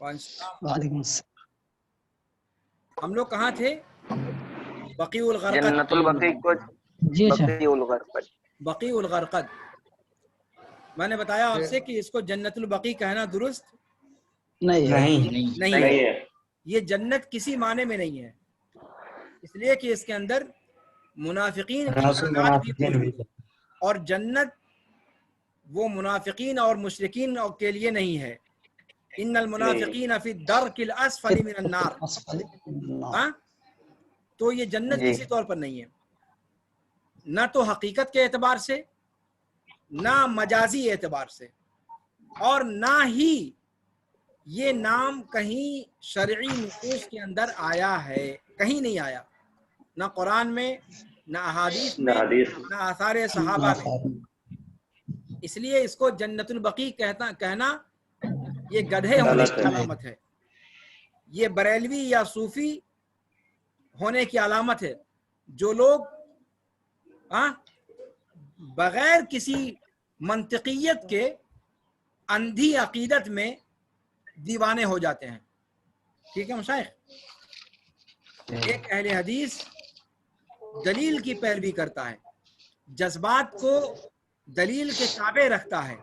وعلیکم السلام. ہم لوگ کہاں تھے؟ بقیع الغرقد. جنت البقیع کو جی اچھا. بقیع الغرقد. بقیع الغرقد. میں نے بتایا آپ سے کہ اس کو جنت البقیع کہنا درست نہیں ہے. یہ جنت کسی معنی میں نہیں ہے، اس لیے کہ اس کے اندر منافقین کی تعداد بھی موجود ہے، اور جنت وہ منافقین اور مشرکین کے لیے نہیں ہے. ان المنافقین فی الدرک الاسفل من النار. ہاں، تو یہ جنت کسی طور پر نہیں ہے، نہ تو حقیقت کے اعتبار سے، نہ مجازی اعتبار سے، اور نہ ہی یہ نام کہیں شرعی نصوص کے اندر آیا ہے. کہیں نہیں آیا، نہ قرآن میں، نہ احادیث میں، نہ آثار صحابہ میں. اس لیے اس کو جنت البقیع کہنا یہ گدھے ہونے کی علامت ہے، یہ بریلوی یا صوفی ہونے کی علامت ہے. جو لوگ بغیر کسی منطقیت کے اندھی عقیدت میں دیوانے ہو جاتے ہیں. ٹھیک ہے مشائخ؟ ایک اہل حدیث دلیل کی پیروی کرتا ہے، جذبات کو دلیل کے تابع رکھتا ہے،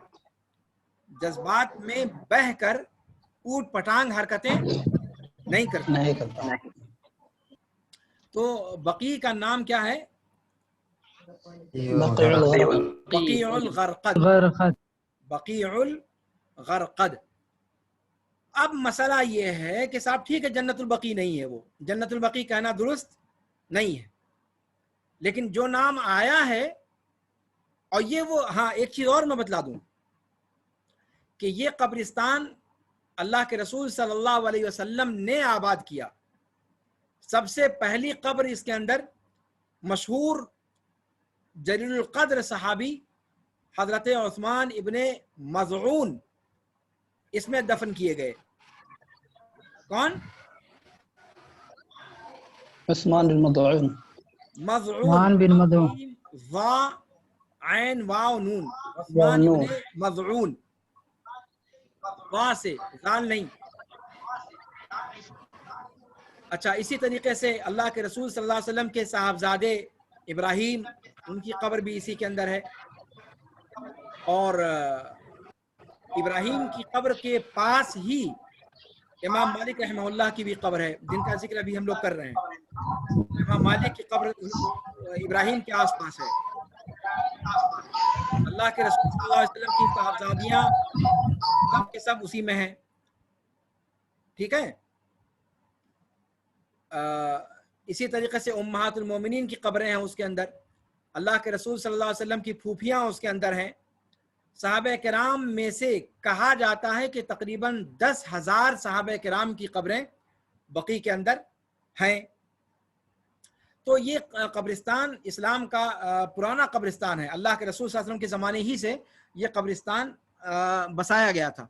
جذبات میں بہہ کر اوٹ پٹانگ حرکتیں نہیں کرتا. تو بقیع کا نام کیا ہے؟ بقیع الغرقد. بقیع الغرقد. اب مسئلہ یہ ہے کہ صاحب ٹھیک ہے جنت البقیع نہیں ہے، وہ جنت البقیع کہنا درست نہیں ہے، لیکن جو نام آیا ہے، اور یہ وہ، ہاں ایک چیز اور میں بتلا دوں کہ یہ قبرستان اللہ کے رسول صلی اللہ علیہ وسلم نے آباد کیا. سب سے پہلی قبر اس کے اندر مشہور جلیل القدر صحابی حضرت عثمان ابن مظعون اس میں دفن کیے گئے. کون؟ عثمان بن مظعون. مظعون بن مظعون، وا عین واو نون. عثمان ابن مظعون، وا سے زال نہیں. اچھا، اسی طریقے سے اللہ کے رسول صلی اللہ علیہ وسلم کے صاحبزادے ابراہیم، ان کی قبر بھی اسی کے اندر ہے. اور ابراہیم کی قبر کے پاس ہی امام مالک رحمہ اللہ کی بھی قبر ہے، جن کا ذکر ابھی ہم لوگ کر رہے ہیں. امام مالک کی قبر ابراہیم کے آس پاس ہے. اللہ کے رسول صلی اللہ علیہ وسلم کی صاحبزادیاں سب کے سب اسی میں ہیں. ٹھیک ہے. اسی طریقے سے امہات المومنین کی قبریں ہیں اس کے اندر. اللہ کے رسول صلی اللہ علیہ وسلم کی پھوپھیاں اس کے اندر ہیں. صحابہ کرام میں سے کہا جاتا ہے کہ تقریباً 10,000 صحابہ کرام کی قبریں بقیع کے اندر ہیں. تو یہ قبرستان اسلام کا پرانا قبرستان ہے. اللہ کے رسول صلی اللہ علیہ وسلم کے زمانے ہی سے یہ قبرستان بسایا گیا تھا،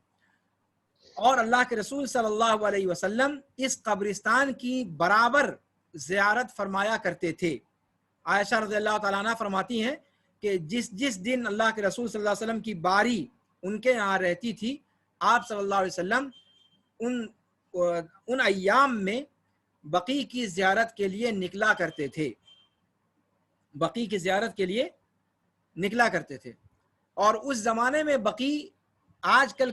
اور اللہ کے رسول صلی اللہ علیہ وسلم اس قبرستان کی برابر زیارت فرمایا کرتے تھے. عائشہ رضی اللہ تعالیٰ عنہ فرماتی ہیں کہ جس دن اللہ کے رسول صلی اللہ علیہ وسلم کی باری ان کے یہاں رہتی تھی، آپ صلی اللہ علیہ وسلم ان ایام میں بقیع کی زیارت کے لیے نکلا کرتے تھے. بقیع کی زیارت کے لیے نکلا کرتے تھے. اور اس زمانے میں بقیع آج کل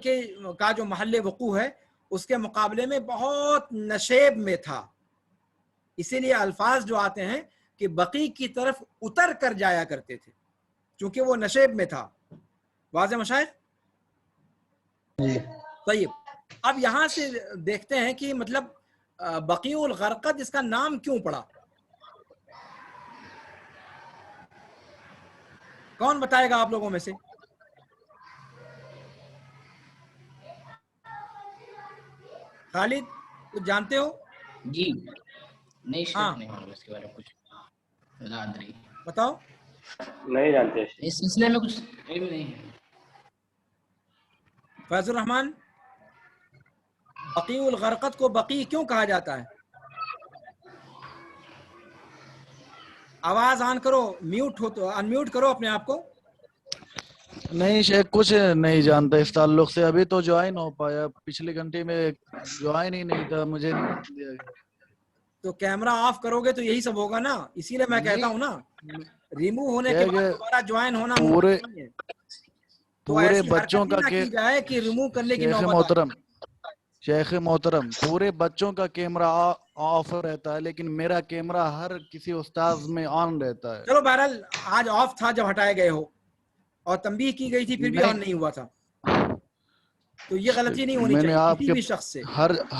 کا جو محل وقوع ہے اس کے مقابلے میں بہت نشیب میں تھا. اسی لیے الفاظ جو آتے ہیں کہ بقیع کی طرف اتر کر جایا کرتے تھے، چونکہ وہ نشیب میں تھا. واضح مشاہد؟ طیب، اب یہاں سے دیکھتے ہیں کہ مطلب بقیع الغرقد اس کا نام کیوں پڑا؟ کون بتائے گا آپ لوگوں میں سے؟ خالد کچھ جانتے ہو؟ جی نہیں شیخ، نہیں معلوم اس کے بارے میں کچھ یاد نہیں. بتاؤ. نہیں جانتے اس سلسلے میں کچھ علم نہیں ہے. فیض الرحمان، بقیع الغرقد کو بقیع کیوں کہا جاتا ہے؟ آواز آن کرو، میوٹ ہو تو ان میوٹ کرو اپنے آپ کو. نہیں شیخ کچھ نہیں جانتا اس تعلق سے، ابھی تو جوائن ہو پایا، پچھلے گھنٹے میں جوائن ہی نہیں تھا، مجھے نہیں دیا گیا۔ تو کیمرہ آف کرو گے تو یہی سب ہوگا نا، اسی لیے میں کہتا ہوں نا ریموو ہونے کے بعد دوبارہ جوائن ہونا پورے ممکن نہیں ہے، تو پورے ایسی بچوں حرکت ہی کا نہ کی جائے کہ ریموو کرنے کی شیخ نوبت محترم، شیخ محترم پورے بچوں کا کیمرہ آف رہتا ہے، لیکن میرا کیمرہ ہر کسی استاذ میں آن رہتا ہے۔ چلو بہرحال آج آف تھا جب ہٹائے گئے ہو اور تنبیہ کی گئی تھی پھر بھی آن نہیں ہوا تھا، تو یہ غلطی نہیں ہونی میں نے چاہیے آپ کسی کے بھی شخص سے۔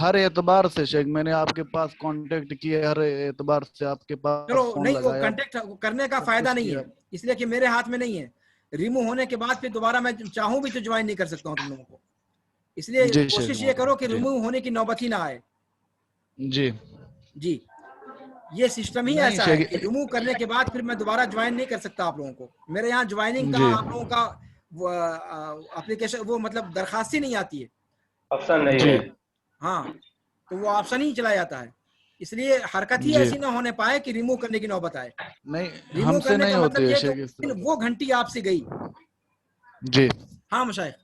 ہر اعتبار سے شیخ میں نے آپ کے پاس کانٹیکٹ کیا، ہر اعتبار سے آپ کے پاس چلو فون نہیں، وہ لگایا، کنٹیکٹ کرنے کا سب فائدہ کچھ نہیں کیا۔ ہے، اس لیے کہ میرے ہاتھ میں نہیں ہے، ریموو ہونے کے بعد پھر دوبارہ میں چاہوں بھی تو جوائن نہیں کر سکتا ہوں تم لوگوں کو، اس لیے جی شیخ کوشش یہ محترم، کرو کہ جی ریموو ہونے کی نوبت ہی نہ آئے۔ جی جی یہ سسٹم ہی نہیں ایسا ہے شیخ، کہ ریموو کرنے کے بعد پھر میں دوبارہ جوائن نہیں کر سکتا آپ لوگوں کو، میرے یہاں جوائننگ کا جی آپ لوگوں کا اپلیکیشن وہ مطلب درخواست ہی نہیں آتی ہے، آپشن نہیں جی ہے۔ ہاں تو وہ آپشن ہی چلا جاتا ہے، اس لیے حرکت ہی جی ایسی نہ ہونے پائے کہ ریموو کرنے کی نوبت آئے۔ نہیں، ہم ریموو سے کرنے نہیں کا ہوتی مطلب ہے یہ شیخ اس کہ طرح۔ وہ گھنٹی آپ سے گئی۔ جی ہاں مشائخ،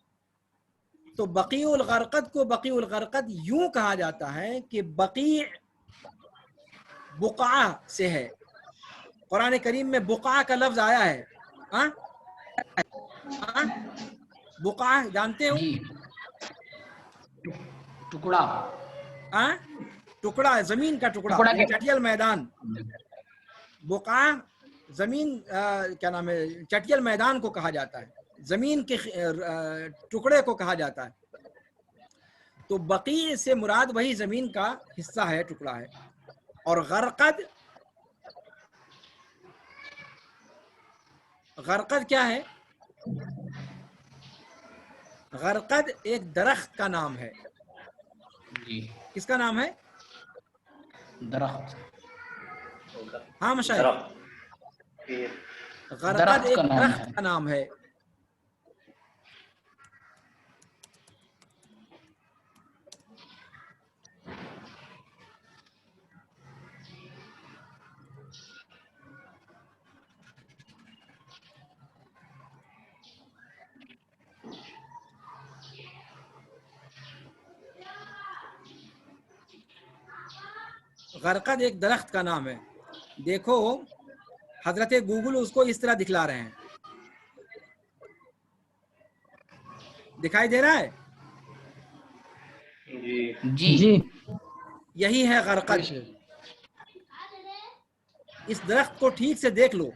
تو بقیع الغرقد کو بقیع الغرقد یوں کہا جاتا ہے کہ بقیع بقعہ سے ہے، قرآن کریم میں بقعہ کا لفظ آیا ہے، ہاں ہاں بقعہ جانتے ہو؟ جی ٹکڑا، ہاں ٹکڑا، زمین کا ٹکڑا، ٹکڑا یعنی کے چٹیل میدان۔ بقعہ زمین کیا نام ہے، چٹیل میدان کو کہا جاتا ہے، زمین کے ٹکڑے کو کہا جاتا ہے، تو بقیع سے مراد وہی زمین کا حصہ ہے، ٹکڑا ہے۔ اور غرقد، غرقد کیا ہے؟ غرقد ایک درخت کا نام ہے۔ جی کس کا نام ہے؟ درخت، ہاں مشاہد، درخت غرقد درخت کا ایک نام ہے۔ درخت کا نام ہے۔ غرقد ایک درخت کا نام ہے، دیکھو حضرت گوگل اس کو اس طرح دکھلا رہے ہیں، دکھائی دے رہا ہے؟ جی جی جی یہی ہے غرقد۔ اس درخت کو ٹھیک سے دیکھ لو،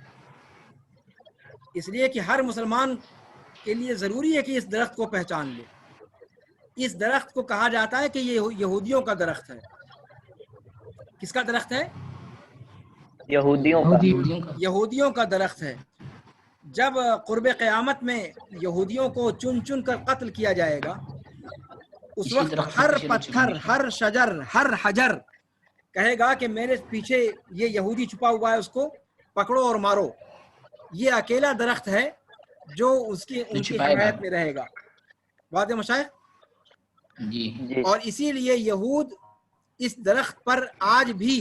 اس لیے کہ ہر مسلمان کے لیے ضروری ہے کہ اس درخت کو پہچان لے۔ اس درخت کو کہا جاتا ہے کہ یہ یہودیوں کا درخت ہے۔ کس کا درخت ہے؟ یہودیوں کا۔ یہودیوں کا۔ یہودیوں کا درخت ہے۔ جب قرب قیامت میں یہودیوں کو چن چن کر قتل کیا جائے گا، اس اسی وقت درخت کے ہر پیچھے لوگ پتھر، چھپیں گے۔ ہر شجر، ہر حجر کہے گا کہ میرے پیچھے یہ یہودی چھپا ہوا ہے، اس کو پکڑو اور مارو۔ یہ اکیلا درخت ہے جو جو ان کی چھپائے گا۔ حمایت میں رہے گا۔ واضح مشائخ؟ جی جی اور اسی لیے یہود اس درخت پر آج بھی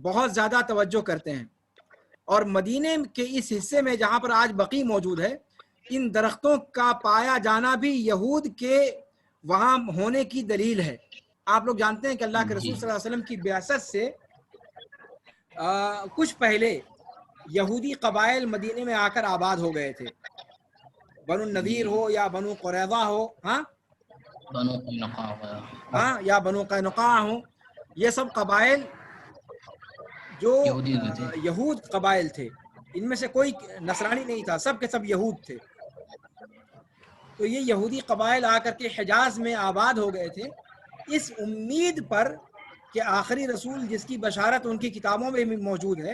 بہت زیادہ توجہ کرتے ہیں، اور مدینے کے اس حصے میں جہاں پر آج بقیع موجود ہے، ان درختوں کا پایا جانا بھی یہود کے وہاں ہونے کی دلیل ہے۔ آپ لوگ جانتے ہیں کہ اللہ کے رسول صلی اللہ علیہ وسلم کی بعثت سے کچھ پہلے یہودی قبائل مدینے میں آ کر آباد ہو گئے تھے، بنو النذیر ہو یا بنو قریظہ ہو، ہاں بنو قینقاع وغیرہ۔ ہاں یا بنو قینقاع ہوں، یہ سب قبائل جو یہودی ہوئے تھے۔ یہود قبائل تھے، ان میں سے کوئی نصرانی نہیں تھا، سب کے سب یہود تھے۔ تو یہ یہودی قبائل آ کر کے حجاز میں آباد ہو گئے تھے، اس امید پر کہ آخری رسول جس کی بشارت ان کی کتابوں میں بھی موجود ہے،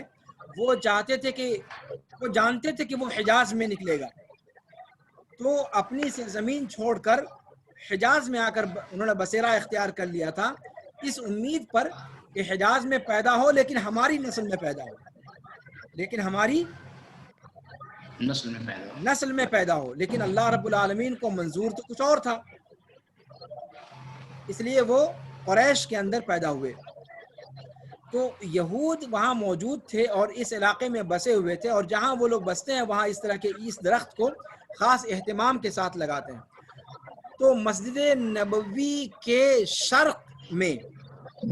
وہ چاہتے تھے کہ وہ جانتے تھے کہ وہ حجاز میں نکلے گا، تو اپنی زمین چھوڑ کر حجاز میں آ کر انہوں نے بسیرا اختیار کر لیا تھا، اس امید پر کہ حجاز میں پیدا ہو لیکن ہماری نسل میں پیدا ہو، لیکن ہماری نسل میں پیدا ہو۔ لیکن اللہ رب العالمین کو منظور تو کچھ اور تھا، اس لیے وہ قریش کے اندر پیدا ہوئے۔ تو یہود وہاں موجود تھے اور اس علاقے میں بسے ہوئے تھے، اور جہاں وہ لوگ بستے ہیں وہاں اس طرح کے اس درخت کو خاص اہتمام کے ساتھ لگاتے ہیں. تو مسجد نبوی کے شرق میں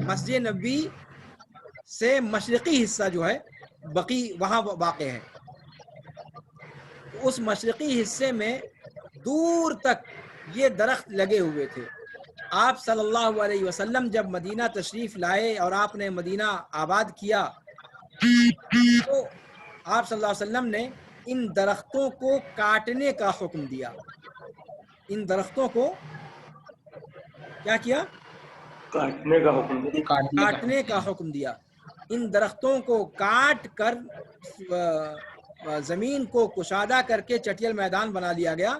مسجد نبوی سے مشرقی حصہ جو ہے بقی وہاں واقع ہے. اس مشرقی حصے میں دور تک یہ درخت لگے ہوئے تھے. آپ صلی اللہ علیہ وسلم جب مدینہ تشریف لائے اور آپ نے مدینہ آباد کیا تو آپ صلی اللہ علیہ وسلم نے ان درختوں کو کاٹنے کا حکم دیا. ان درختوں کو کیا کیا؟ کاٹنے کا حکم دیا. کاٹنے کا حکم دیا. ان درختوں کو کاٹ کر زمین کو کشادہ کر کے چٹیل میدان بنا لیا گیا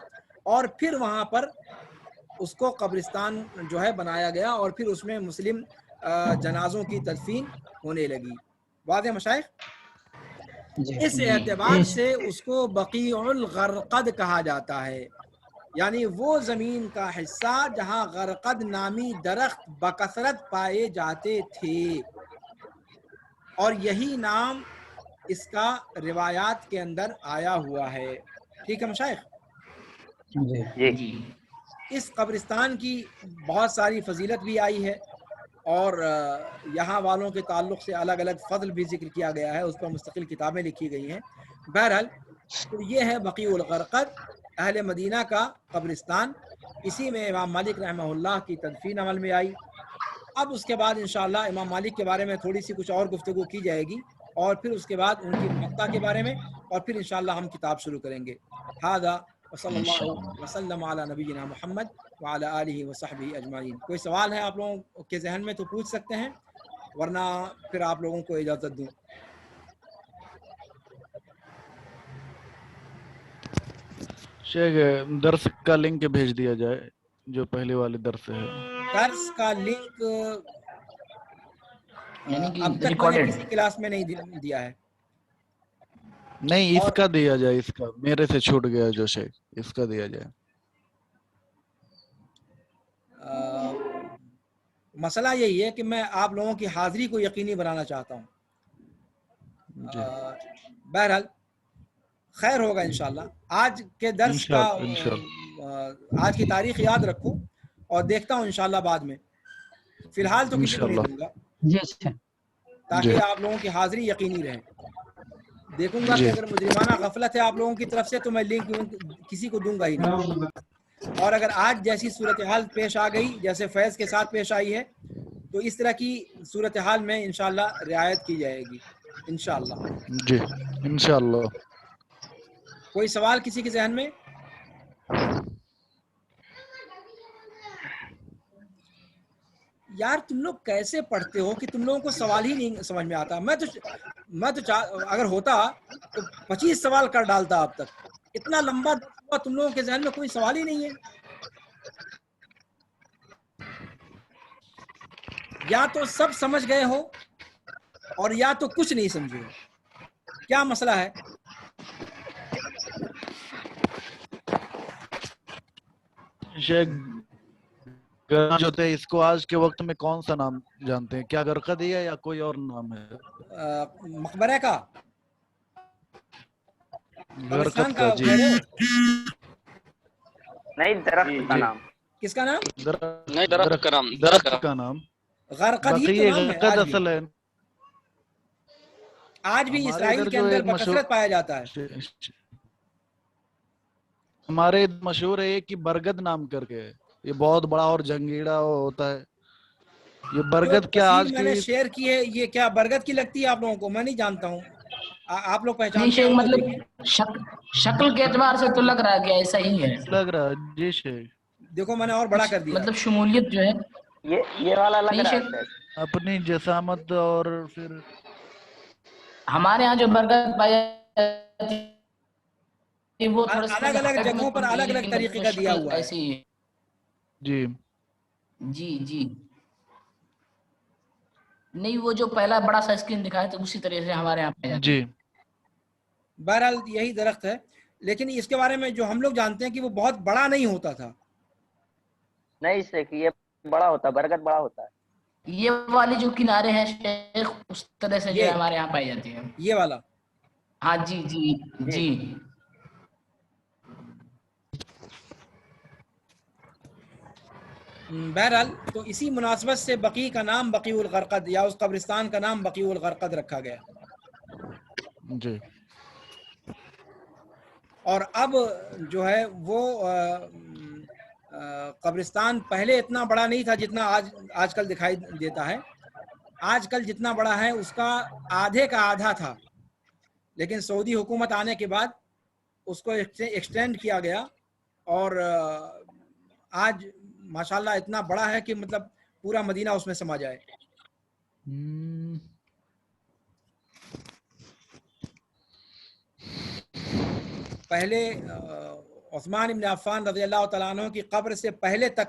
اور پھر وہاں پر اس کو قبرستان جو ہے بنایا گیا اور پھر اس میں مسلم جنازوں کی تدفین ہونے لگی. واضح مشائخ؟ اس اعتبار سے اس کو بقیع الغرقد کہا جاتا ہے، یعنی وہ زمین کا حصہ جہاں غرقد نامی درخت بکثرت پائے جاتے تھے، اور یہی نام اس کا روایات کے اندر آیا ہوا ہے. ٹھیک ہے مشائخ؟ جی اس قبرستان کی بہت ساری فضیلت بھی آئی ہے اور یہاں والوں کے تعلق سے الگ الگ فضل بھی ذکر کیا گیا ہے، اس پر مستقل کتابیں لکھی گئی ہیں. بہرحال تو یہ ہے بقیع الغرقد، اہل مدینہ کا قبرستان. اسی میں امام مالک رحمہ اللہ کی تدفین عمل میں آئی. اب اس کے بعد انشاءاللہ امام مالک کے بارے میں تھوڑی سی کچھ اور گفتگو کی جائے گی اور پھر اس کے بعد ان کی موطا کے بارے میں، اور پھر انشاءاللہ ہم کتاب شروع کریں گے. ھذا وصلی اللہ وسلم علی نبینا محمد وعلی آلہ وصحبہ اجمعین. کوئی سوال ہے آپ لوگوں کے ذہن میں تو پوچھ سکتے ہیں، ورنہ پھر آپ لوگوں کو اجازت دوں. شیخ درس کا لنک بھیج دیا جائے جو پہلے والے درس ہے. درس کا لنک یعنی اب کہ تک میں نے ریکارڈڈ کسی کلاس میں نہیں دیا ہے. نہیں اس اور کا دیا جائے، اس کا میرے سے چھوٹ گیا جو شیخ، اس کا دیا جائے. مسئلہ یہی ہے کہ میں آپ لوگوں کی حاضری کو یقینی بنانا چاہتا ہوں. جی بہرحال خیر ہوگا انشاءاللہ. آج کے درس کا آج کی تاریخ یاد رکھو اور دیکھتا ہوں انشاءاللہ بعد میں. فی الحال تو کسی کو نہیں دوں گا جی اچھا تاکہ آپ لوگوں کی حاضری یقینی رہے. دیکھوں گا کہ اگر مجرمانہ غفلت ہے آپ لوگوں کی طرف سے تو میں لنک کسی کو دوں گا ہی نہیں. اور اگر آج جیسی صورتحال پیش آ گئی جیسے فیض کے ساتھ پیش آئی ہے تو اس طرح کی صورتحال میں انشاءاللہ رعایت کی جائے گی انشاءاللہ. جی انشاءاللہ. کوئی سوال کسی کے ذہن میں؟ یار تم لوگ کیسے پڑھتے ہو کہ تم لوگوں کو سوال ہی نہیں سمجھ میں آتا. میں تو اگر ہوتا تو 25 سوال کر ڈالتا اب تک. اتنا لمبا ہوا تم لوگوں کے ذہن میں کوئی سوال ہی نہیں ہے. یا تو سب سمجھ گئے ہو اور یا تو کچھ نہیں سمجھے ہو. کیا مسئلہ ہے؟ شیخ جو تھے اس کو آج کے وقت میں کون سا نام جانتے ہیں؟ کیا غرقدی ہے یا کوئی اور نام ہے؟ مقبرہ کا، غرقد کا. جی نہیں، درخت کا نام. کس کا نام؟ نہیں درخت کا نام. درخت کا نام غرقد ہی تو نام ہے. غرقد اصل ہے. آج بھی اسرائیل کے اندر بکثرت پایا جاتا ہے. ہمارے مشہور ہے ایک کی برگد نام کر کے، یہ بہت بڑا اور جنگیڑا ہوتا ہے. یہ برگد کیا آج میں نے شیئر کی ہے، یہ کیا برگد کی لگتی ہے آپ لوگوں کو؟ میں نہیں جانتا ہوں. آپ لوگ پہچانتے ہیں؟ مطلب شکل کے اعتبار سے تو لگ رہا ہے کہ ایسا ہی ہے. لگ رہا ہے. جی شیخ دیکھو میں نے اور بڑا کر دیا. مطلب شمولیت جو ہے یہ والا لگ رہا ہے اپنی جسامت. اور پھر ہمارے ہاں جو برگد پائی جاتی ہے وہ الگ الگ جگہوں پر الگ الگ طریقے کا دیا ہوا ہے. ایسے ہی ہے. جی جی جی نہیں، وہ جو پہلا بڑا سا اسکرین دکھایا تو اسی طرح سے ہمارے یہاں پہ. جی بہرحال یہی درخت ہے، لیکن اس کے بارے میں جو ہم لوگ جانتے ہیں کہ وہ بہت بڑا نہیں ہوتا تھا. نہیں، اس سے کہ یہ بڑا ہوتا ہے، برگد بڑا ہوتا ہے. یہ والی جو کنارے ہیں شیخ اس طرح سے جو ہمارے یہاں پائی جاتی ہے. یہ والا؟ ہاں جی جی جی. بہرحال تو اسی مناسبت سے بقی کا نام بقیع الغرقد یا اس قبرستان کا نام بقیع الغرقد رکھا گیا. جی. اور اب جو ہے وہ قبرستان پہلے اتنا بڑا نہیں تھا جتنا آج کل دکھائی دیتا ہے. آج کل جتنا بڑا ہے اس کا آدھے کا آدھا تھا، لیکن سعودی حکومت آنے کے بعد اس کو ایکسٹینڈ کیا گیا اور آج ماشاءاللہ اتنا بڑا ہے کہ مطلب پورا مدینہ اس میں سما جائے. پہلے عثمان بن عفان رضی اللہ تعالیٰ عنہ کی قبر سے پہلے تک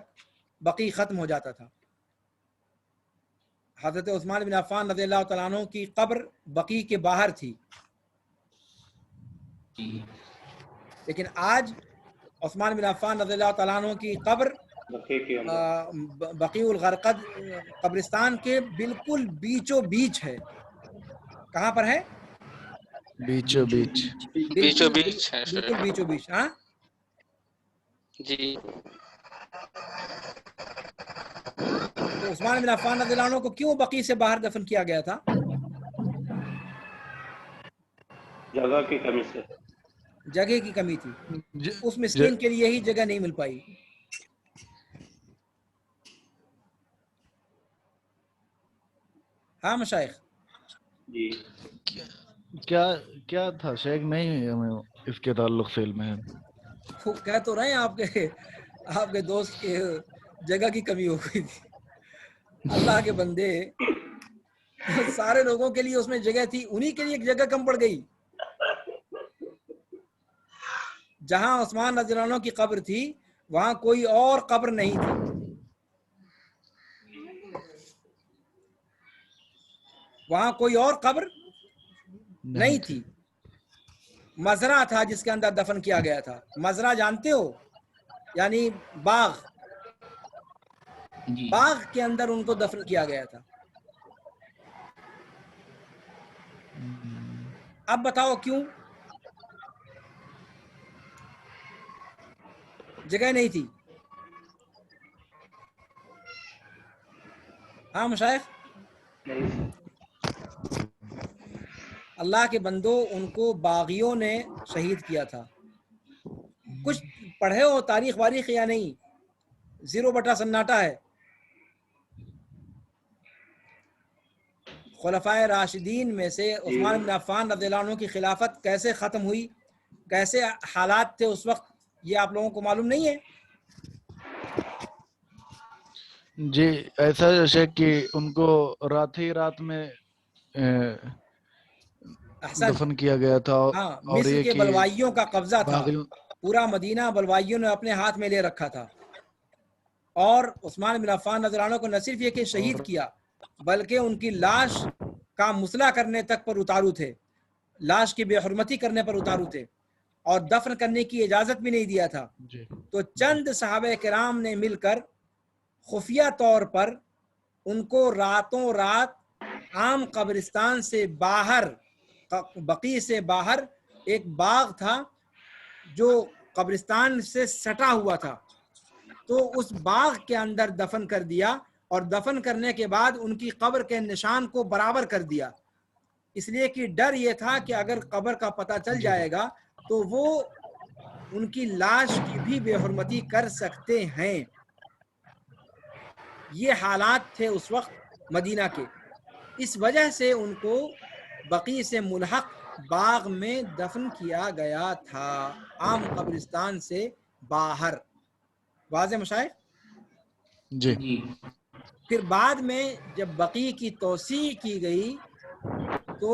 بقی ختم ہو جاتا تھا. حضرت عثمان بن عفان رضی اللہ تعالیٰ عنہ کی قبر بقی کے باہر تھی، لیکن آج عثمان بن عفان رضی اللہ تعالیٰ عنہ کی قبر بقیع الغرقد قبرستان کے بالکل بیچو بیچ ہے. کہاں پر ہے؟ بیچو بیچ. بیچو بیچ ہے. بالکل بیچو بیچ. ہاں جی. تو عثمان بن عفان رضی اللہ عنہ کو کیوں بقیع سے باہر دفن کیا گیا تھا؟ جگہ کی کمی سے. جگہ کی کمی تھی. اس مسکین کے لیے ہی جگہ نہیں مل پائی. ہاں مشائخ جی. کیا تھا شیخ؟ نہیں ہمیں اس کے تعلق سے علم ہے. کہہ تو رہے ہیں آپ کے دوست کے جگہ کی کمی ہو گئی تھی. اللہ کے بندے، سارے لوگوں کے لیے اس میں جگہ تھی، انہی کے لیے ایک جگہ کم پڑ گئی. جہاں عثمان رضی اللہ عنہ کی قبر تھی وہاں کوئی اور قبر نہیں تھی. وہاں کوئی اور قبر نہیں تھی. مزرعہ تھا جس کے اندر دفن کیا گیا تھا. مزرعہ جانتے ہو؟ یعنی باغ. باغ کے اندر ان کو دفن کیا گیا تھا. اب بتاؤ کیوں؟ جگہ نہیں تھی. ہاں مشائخ، اللہ کے بندو، ان کو باغیوں نے شہید کیا تھا. کچھ پڑھے ہو تاریخ واریخ یا نہیں؟ 0 سناٹا ہے. خلفائے راشدین میں سے عثمان بن عفان رضی اللہ عنہ کی خلافت کیسے ختم ہوئی، کیسے حالات تھے اس وقت، یہ آپ لوگوں کو معلوم نہیں ہے؟ جی ایسا شیخ کہ ان کو رات ہی رات میں دفن کیا گیا تھا. ہاں، اور مصر یہ کے کہ بلوائیوں کا قبضہ تھا. باغیوں پورا مدینہ بلوائیوں نے اپنے ہاتھ میں لے رکھا تھا. اور عثمان بن عفان رضی اللہ عنہ کو نہ صرف یہ کہ شہید کیا بلکہ ان کی لاش کا مسئلہ کرنے تک پر اتارو تھے. لاش کی بے حرمتی کرنے پر اتارو تھے اور دفن کرنے کی اجازت بھی نہیں دیا تھا. تو چند صحابہ کرام نے مل کر خفیہ طور پر ان کو راتوں رات عام قبرستان سے باہر، بقیع سے باہر ایک باغ تھا جو قبرستان سے سٹا ہوا تھا، تو اس باغ کے اندر دفن کر دیا. اور دفن کرنے کے بعد ان کی قبر کے نشان کو برابر کر دیا، اس لیے کہ ڈر یہ تھا کہ اگر قبر کا پتہ چل جائے گا تو وہ ان کی لاش کی بھی بے حرمتی کر سکتے ہیں. یہ حالات تھے اس وقت مدینہ کے. اس وجہ سے ان کو بقیع سے ملحق باغ میں دفن کیا گیا تھا، عام قبرستان سے باہر. واضح مشائخ؟ جی. پھر بعد میں جب بقیع کی توسیع کی گئی تو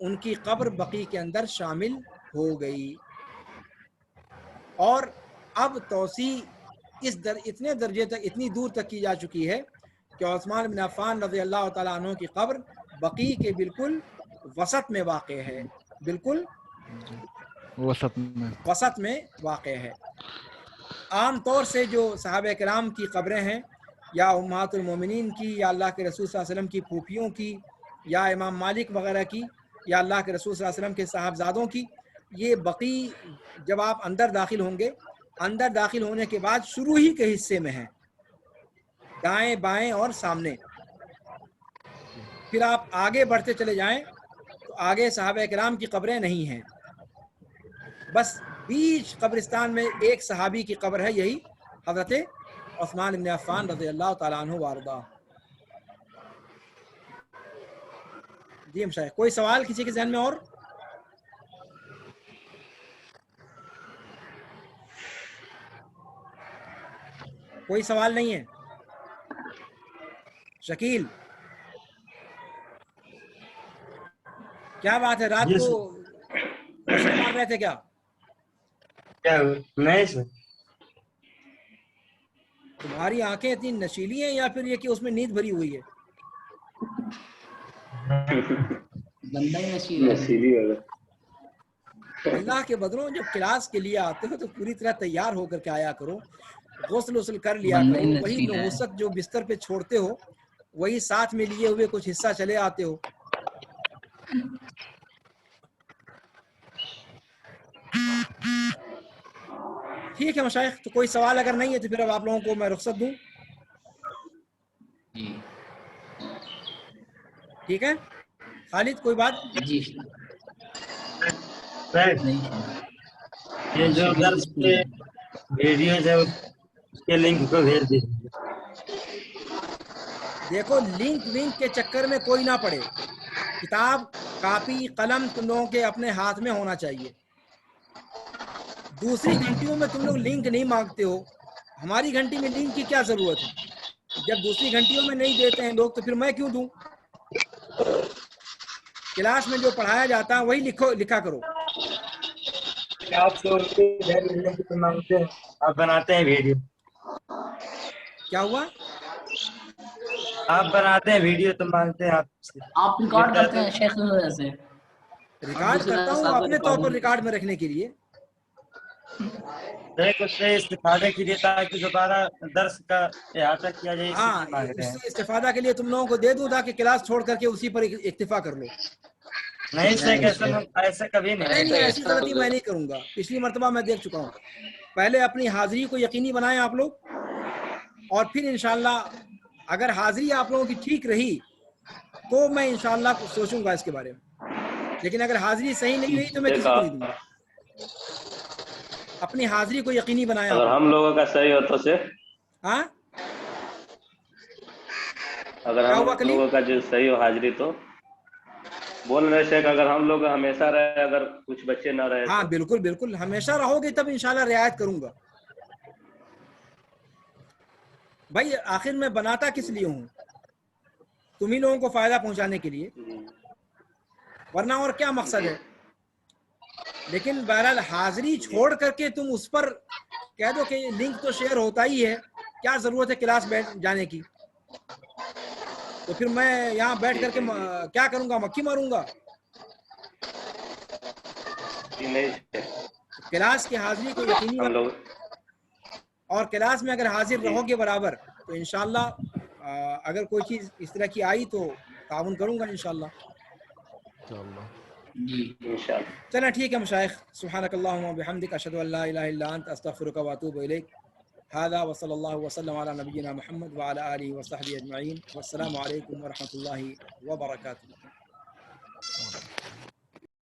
ان کی قبر بقیع کے اندر شامل ہو گئی. اور اب توسیع اتنے درجے تک، اتنی دور تک کی جا چکی ہے کہ عثمان بن عفان رضی اللہ تعالیٰ عنہ کی قبر بقیع کے بالکل وسط میں واقع ہے. بالکل وسط میں واقع ہے. عام طور سے جو صحابہ کرام کی قبریں ہیں، یا امہات المومنین کی، یا اللہ کے رسول صلی اللہ علیہ وسلم کی پھوپھیوں کی، یا امام مالک وغیرہ کی، یا اللہ کے رسول صلی اللہ علیہ وسلم کے صاحبزادوں کی، یہ بقیع جب آپ اندر داخل ہوں گے، اندر داخل ہونے کے بعد شروع ہی کے حصے میں ہیں. دائیں بائیں اور سامنے. پھر آپ آگے بڑھتے چلے جائیں تو آگے صحابہ کرام کی قبریں نہیں ہیں, بس بیچ قبرستان میں ایک صحابی کی قبر ہے, یہی حضرت عثمان بن عفان رضی اللہ تعالیٰ عنہ وارضاہ. جی مشایخ, کوئی سوال کسی کے ذہن میں اور؟ کوئی سوال نہیں ہے؟ شکیل, کیا بات ہے, رات کو روشنی مار رہے تھے کیا؟ نہیں سر, تمہاری آنکھیں اتنی نشیلی ہیں یا پھر یہ کہ اس میں نیند بھری ہوئی ہے؟ بندہ ہی نشیل ہے. نشیلی ہوگا. اللہ کے بدروں, جب کلاس کے لیے آتے ہو تو پوری طرح تیار ہو کر کے آیا کرو, غسل وسل کر لیا بندہ کرو. ہی وہی نشیل ہے. نحوست جو بستر پہ چھوڑتے ہو وہی ساتھ میں لیے ہوئے کچھ حصہ چلے آتے ہو. ٹھیک ہے مشائخ, تو کوئی سوال اگر نہیں ہے تو پھر اب آپ لوگوں کو میں رخصت دوں. جی ٹھیک ہے خالد, کوئی بات؟ جی سر نہیں ہے. یہ جو درس کے ویڈیوز ہے اس کے لنک کو بھیج دیجیے. دیکھو, لنک ونک کے چکر میں کوئی نہ پڑے. کتاب کاپی قلم تم لوگوں کے اپنے ہاتھ میں ہونا چاہیے. دوسری گھنٹیوں میں تم لوگ لنک نہیں مانگتے ہو, ہماری گھنٹی میں لنک کی کیا ضرورت ہے؟ جب دوسری گھنٹیوں میں نہیں دیتے ہیں لوگ تو پھر میں کیوں دوں؟ کلاس میں جو پڑھایا جاتا ہے وہی لکھا کرو. آپ تو مانگتے ہیں, آپ بناتے ہیں ویڈیو, کیا ہوا؟ آپ بناتے ہیں ویڈیو تو مانگتے ہیں آپ سے. آپ ریکارڈ کرتے ہیں شیخ سے. ریکارڈ کرتا ہوں اپنے طور پر ریکارڈ میں رکھنے کے لیے. کچھ سے استفادے کے لیے تاکہ دوبارہ درس کا احاطہ کیا جائے, اسی ہاں, لیے مانگ رہے اس ہیں. سے استفادہ کے لیے تم لوگوں کو دے دوں تاکہ کلاس چھوڑ کر کے اسی پر اکتفا کر لو. نہیں سے ایسا کبھی نہیں نہیں. نہیں, ایسی غلطی میں نہیں کروں گا. پچھلی مرتبہ میں دیکھ چکا ہوں. پہلے اپنی حاضری کو یقینی بنائیں آپ لوگ, اور پھر انشاءاللہ اگر حاضری آپ لوگوں کی ٹھیک رہی تو میں انشاءاللہ سوچوں گا اس کے بارے میں. لیکن اگر حاضری صحیح نہیں رہی تو میں کسی کو نہیں دوں گا. اپنی حاضری کو یقینی بنائیں آپ اگر لوگ. ہم لوگوں کا صحیح ہو تو سے, ہاں, اگر کیا ہم ہوا کلیم؟ لوگوں کا جو صحیح ہو حاضری, تو بول رہے تھے کہ اگر ہم لوگ ہمیشہ رہے, اگر کچھ بچے نہ رہے ہاں تو بالکل بالکل, ہمیشہ رہو گے تب انشاءاللہ رعایت کروں گا. بھائی آخر میں بناتا کس لیے ہوں؟ تمہیں لوگوں کو فائدہ پہنچانے کے لیے, ورنہ اور کیا مقصد ہے؟ لیکن بہرحال حاضری چھوڑ کر کے تم اس پر کہہ دو کہ لنک تو شیئر ہوتا ہی ہے, کیا ضرورت ہے کلاس بیٹھ جانے کی؟ تو پھر میں یہاں بیٹھ کر کے کیا کروں گا, مکھی ماروں گا؟ نہیں کلاس کی حاضری کو یقینی ہم لوگ, اور کلاس میں اگر حاضر رہو گے برابر تو انشاءاللہ اگر کوئی چیز اس طرح کی آئی تو تعاون کروں گا انشاءاللہ. جی انشاءاللہ. چلیں ٹھیک ہے مشائخ, سبحانک اللہم و بحمدک, اشہد ان لا الہ الا انت, استغفرک و اتوب الیک. هذا وصلی اللہ وسلم علی نبینا محمد وعلی آلہ وصحبہ اجمعین, والسلام علیکم ورحمۃ اللہ وبرکاتہ.